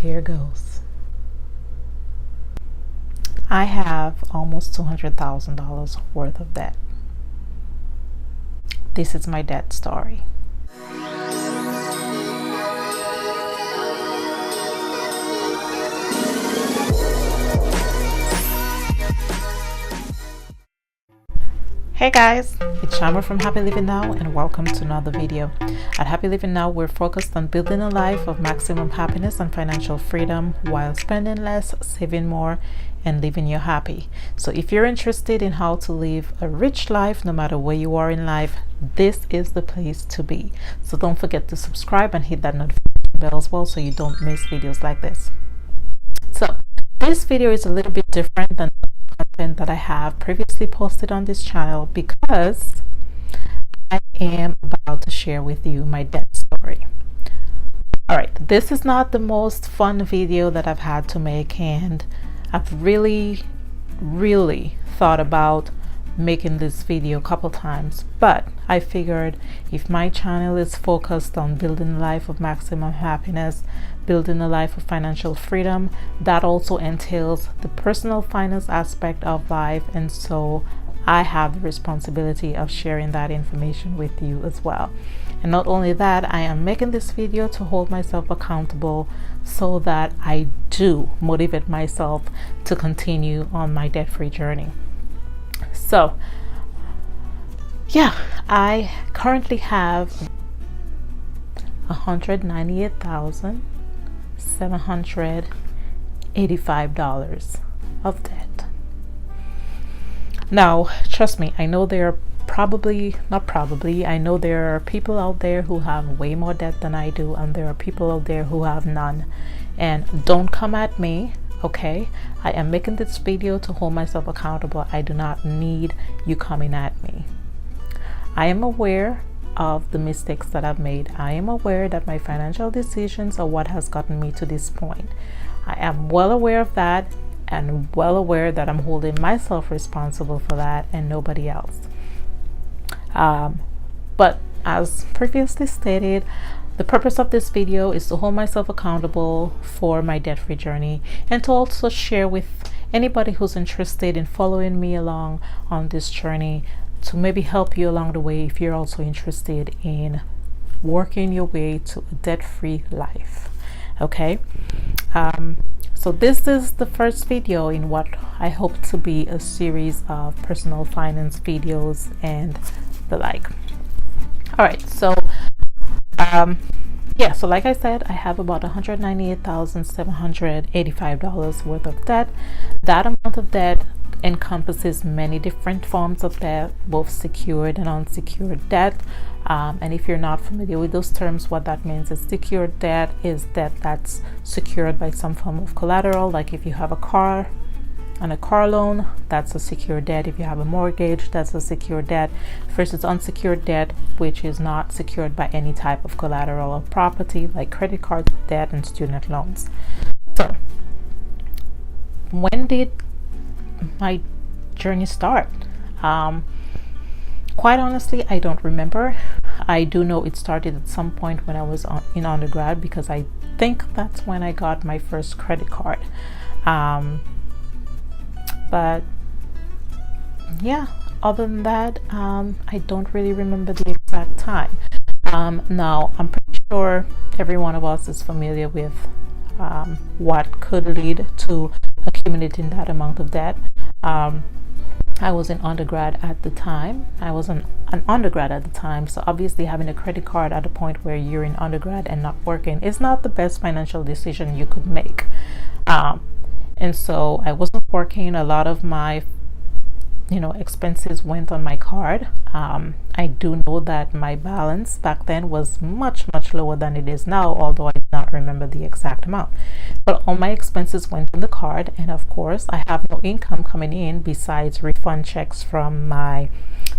here goes. I have almost $200,000 worth of debt. This is my debt story. Hey guys, it's Shama from Happy Living Now, and welcome to another video. At Happy Living Now, we're focused on building a life of maximum happiness and financial freedom while spending less, saving more, and living you happy. So if you're interested in how to live a rich life no matter where you are in life, this is the place to be. So don't forget to subscribe and hit that notification bell as well so you don't miss videos like this. So this video is a little bit different than content that I have previously posted on this channel because I am about to share with you my debt story. Alright, this is not the most fun video that I've had to make, and I've really thought about making this video a couple times, but I figured if my channel is focused on building a life of maximum happiness, building a life of financial freedom, that also entails the personal finance aspect of life, and so I have the responsibility of sharing that information with you as well. And not only that, I am making this video to hold myself accountable so that I do motivate myself to continue on my debt-free journey. So yeah, I currently have $198,785 of debt. Now, trust me, I know there are I know there are people out there who have way more debt than I do, and there are people out there who have none. And don't come at me, okay? I am making this video to hold myself accountable. I do not need you coming at me. I am aware of the mistakes that I've made. I am aware that my financial decisions are what has gotten me to this point. I am well aware of that, and well aware that I'm holding myself responsible for that and nobody else. But as previously stated, the purpose of this video is to hold myself accountable for my debt-free journey, and to also share with anybody who's interested in following me along on this journey, to maybe help you along the way if you're also interested in working your way to a debt-free life. Okay, so this is the first video in what I hope to be a series of personal finance videos and the like. All right, so yeah, so like I said, I have about $198,785 worth of debt. That amount of debt encompasses many different forms of debt, both secured and unsecured debt. And if you're not familiar with those terms, what that means is secured debt is debt that's secured by some form of collateral. Like if you have a car and a car loan, that's a secured debt. If you have a mortgage, that's a secured debt, versus unsecured debt, which is not secured by any type of collateral or property, like credit card debt and student loans. So when did my journey start? Quite honestly, I don't remember. I do know it started at some point when I was in undergrad, because I think that's when I got my first credit card. But yeah, other than that, I don't really remember the exact time. Now, I'm pretty sure every one of us is familiar with what could lead to accumulating that amount of debt. I was an undergrad at the time. So obviously having a credit card at a point where you're in undergrad and not working is not the best financial decision you could make. And so I wasn't working. A lot of my expenses went on my card. I do know that my balance back then was much lower than it is now, although I do not remember the exact amount. But all my expenses went on the card, and of course I have no income coming in besides refund checks from my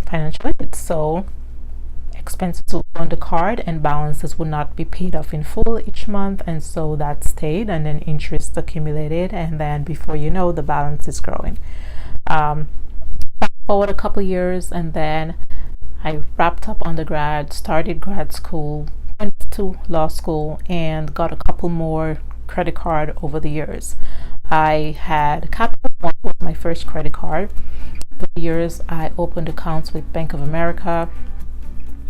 financial aid. So expenses would go on the card and balances would not be paid off in full each month, and so that stayed, and then interest accumulated, and then before you know, the balance is growing. Fast forward a couple years, and then I wrapped up undergrad, started grad school, went to law school, and got a couple more credit card over the years. I had Capital One was my first credit card. For years, I opened accounts with Bank of America.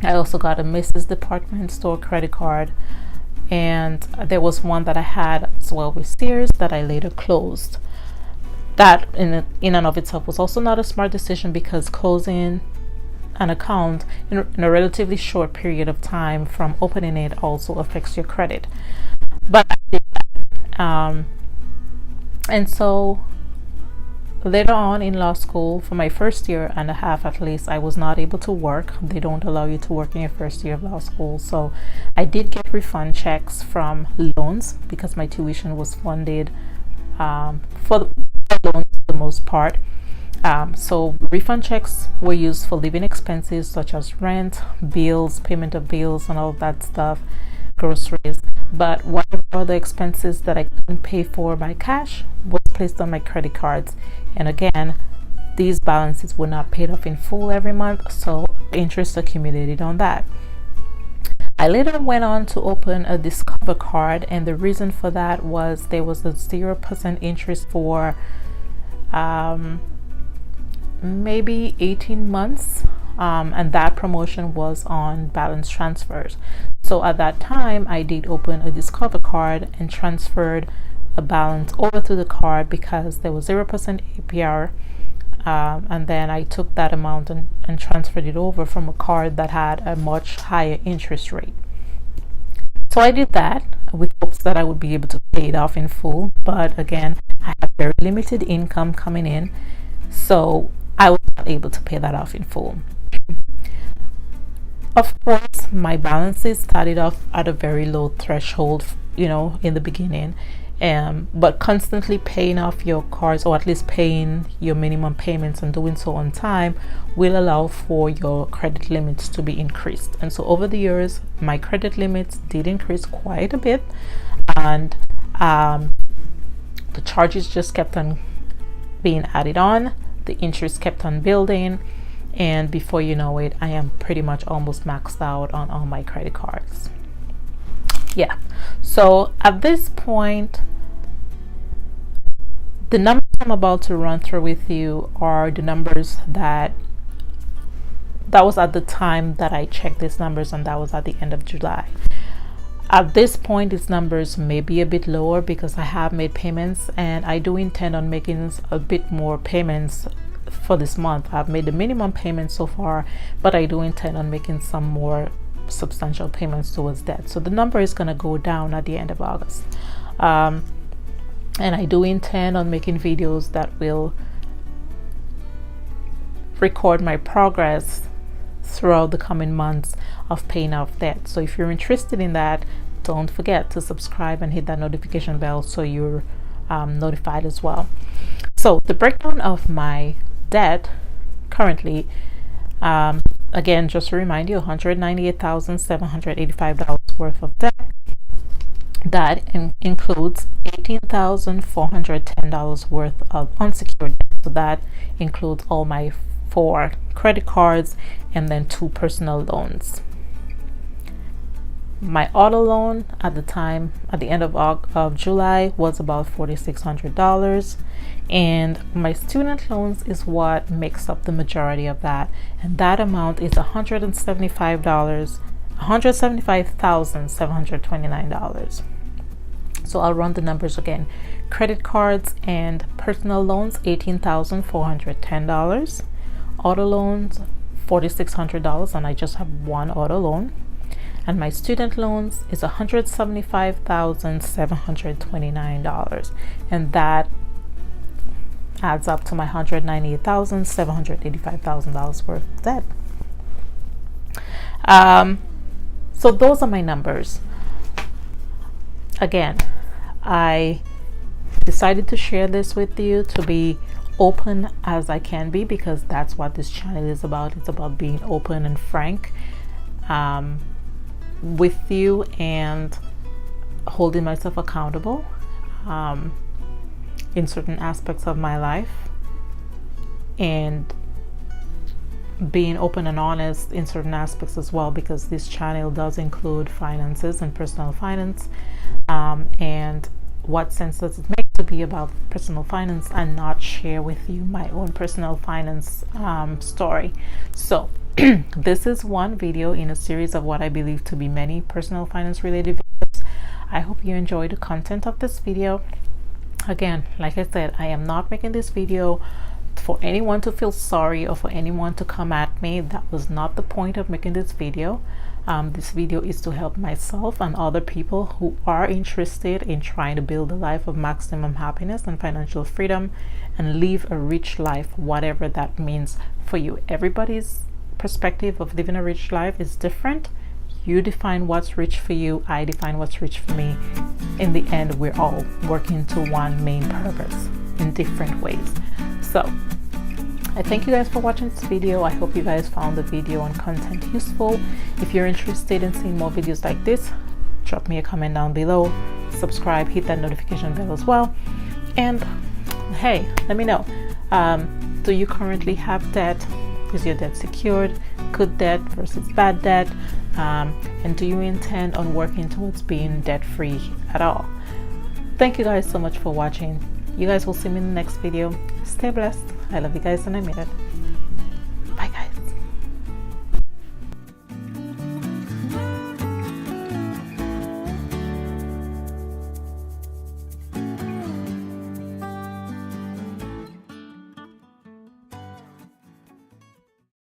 I also got a Mrs. Department Store credit card, and there was one that I had as well with Sears that I later closed. That in and of itself was also not a smart decision, because closing an account in a relatively short period of time from opening it also affects your credit. But I did that. And so later on in law school, for my first year and a half at least, I was not able to work. They don't allow you to work in your first year of law school. So I did get refund checks from loans, because my tuition was funded for the loans for the most part. So refund checks were used for living expenses such as rent, bills, payment of bills, and all that stuff, groceries. But whatever other expenses that I couldn't pay for by cash was placed on my credit cards. And again, these balances were not paid off in full every month, so interest accumulated on that. I later went on to open a Discover card, and the reason for that was there was a 0% interest for maybe 18 months, and that promotion was on balance transfers. So at that time, I did open a Discover card and transferred a balance over to the card because there was 0% APR, and then I took that amount and transferred it over from a card that had a much higher interest rate. So I did that with hopes that I would be able to pay it off in full, but again, I had very limited income coming in, so I was not able to pay that off in full. Of course, my balances started off at a very low threshold, in the beginning, but constantly paying off your cards, or at least paying your minimum payments and doing so on time, will allow for your credit limits to be increased. And so over the years, my credit limits did increase quite a bit, and the charges just kept on being added on, the interest kept on building, and before you know it, I am pretty much almost maxed out on all my credit cards. Yeah, so at this point, the numbers I'm about to run through with you are the numbers that was at the time that I checked these numbers, and that was at the end of July. At this point, these numbers may be a bit lower because I have made payments, and I do intend on making a bit more payments for this month. I've made the minimum payment so far, but I do intend on making some more substantial payments towards that. So the number is going to go down at the end of August. And I do intend on making videos that will record my progress throughout the coming months of paying off debt. So if you're interested in that, don't forget to subscribe and hit that notification bell so you're notified as well. So the breakdown of my debt currently, again, just to remind you, $198,785 worth of debt. That includes $18,410 worth of unsecured debt. So that includes all my 4 credit cards and then 2 personal loans. My auto loan at the end of July, was about $4,600, and my student loans is what makes up the majority of that, and that amount is $175,729. So I'll run the numbers again. Credit cards and personal loans, $18,410. Auto loans, $4,600, and I just have one auto loan. And my student loans is $175,729, and that adds up to my $198,785 worth of debt. So those are my numbers. Again, I decided to share this with you to be open as I can be, because that's what this channel is about. It's about being open and frank with you and holding myself accountable in certain aspects of my life, and being open and honest in certain aspects as well, because this channel does include finances and personal finance, and what sense does it make to be about personal finance and not share with you my own personal finance story? So this is one video in a series of what I believe to be many personal finance related videos. I hope you enjoy the content of this video. Again, like I said, I am not making this video for anyone to feel sorry or for anyone to come at me. That was not the point of making this video. This video is to help myself and other people who are interested in trying to build a life of maximum happiness and financial freedom and live a rich life, whatever that means for you. Everybody's perspective of living a rich life is different. You define what's rich for you, I define what's rich for me. In the end, we're all working to one main purpose in different ways. So I thank you guys for watching this video. I hope you guys found the video and content useful. If you're interested in seeing more videos like this, drop me a comment down below, subscribe, hit that notification bell as well. And hey, let me know, do you currently have debt? Is your debt secured? Good debt versus bad debt? And do you intend on working towards being debt-free at all? Thank you guys so much for watching. You guys will see me in the next video. Stay blessed. I love you guys and I mean it.